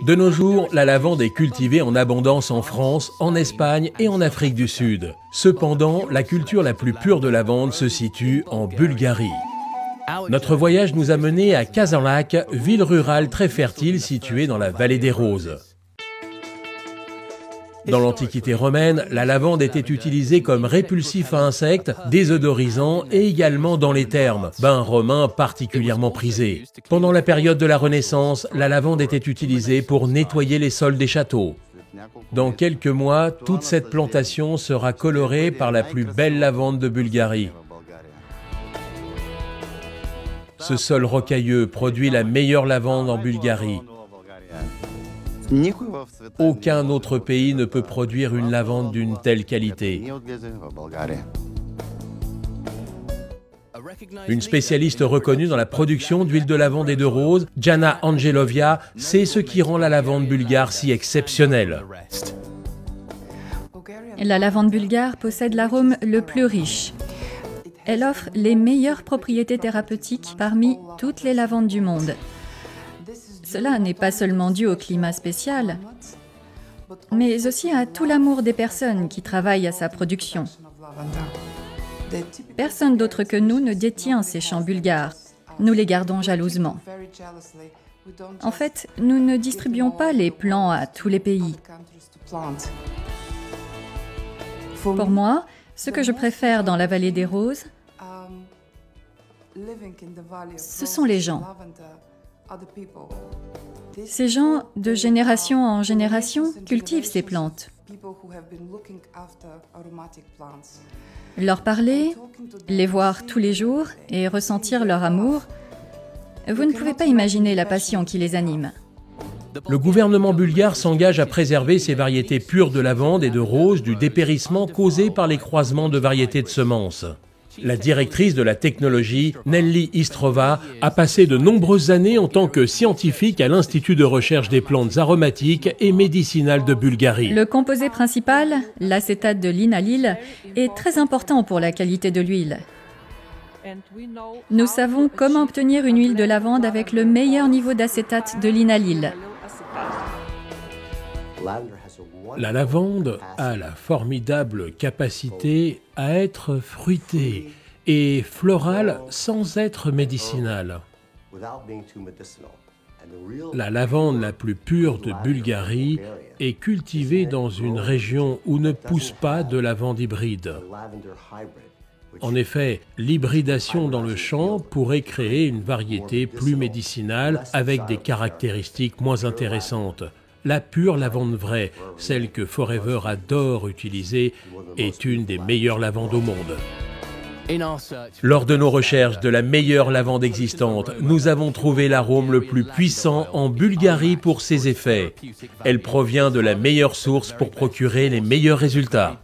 De nos jours, la lavande est cultivée en abondance en France, en Espagne et en Afrique du Sud. Cependant, la culture la plus pure de lavande se situe en Bulgarie. Notre voyage nous a menés à Kazanlak, ville rurale très fertile située dans la vallée des Roses. Dans l'Antiquité romaine, la lavande était utilisée comme répulsif à insectes, désodorisant et également dans les thermes, bains romains particulièrement prisés. Pendant la période de la Renaissance, la lavande était utilisée pour nettoyer les sols des châteaux. Dans quelques mois, toute cette plantation sera colorée par la plus belle lavande de Bulgarie. Ce sol rocailleux produit la meilleure lavande en Bulgarie. Aucun autre pays ne peut produire une lavande d'une telle qualité. Une spécialiste reconnue dans la production d'huile de lavande et de rose, Jana Angelovia, sait ce qui rend la lavande bulgare si exceptionnelle. La lavande bulgare possède l'arôme le plus riche. Elle offre les meilleures propriétés thérapeutiques parmi toutes les lavandes du monde. Cela n'est pas seulement dû au climat spécial, mais aussi à tout l'amour des personnes qui travaillent à sa production. Personne d'autre que nous ne détient ces champs bulgares. Nous les gardons jalousement. En fait, nous ne distribuons pas les plants à tous les pays. Pour moi, ce que je préfère dans la vallée des Roses, ce sont les gens. Ces gens, de génération en génération, cultivent ces plantes. Leur parler, les voir tous les jours et ressentir leur amour, vous ne pouvez pas imaginer la passion qui les anime. Le gouvernement bulgare s'engage à préserver ces variétés pures de lavande et de rose du dépérissement causé par les croisements de variétés de semences. La directrice de la technologie, Nelly Istrova, a passé de nombreuses années en tant que scientifique à l'Institut de recherche des plantes aromatiques et médicinales de Bulgarie. Le composé principal, l'acétate de linalyle, est très important pour la qualité de l'huile. Nous savons comment obtenir une huile de lavande avec le meilleur niveau d'acétate de linalyle. La lavande a la formidable capacité à être fruitée et florale sans être médicinale. La lavande la plus pure de Bulgarie est cultivée dans une région où ne pousse pas de lavande hybride. En effet, l'hybridation dans le champ pourrait créer une variété plus médicinale avec des caractéristiques moins intéressantes. La pure lavande vraie, celle que Forever adore utiliser, est une des meilleures lavandes au monde. Lors de nos recherches de la meilleure lavande existante, nous avons trouvé l'arôme le plus puissant en Bulgarie pour ses effets. Elle provient de la meilleure source pour procurer les meilleurs résultats.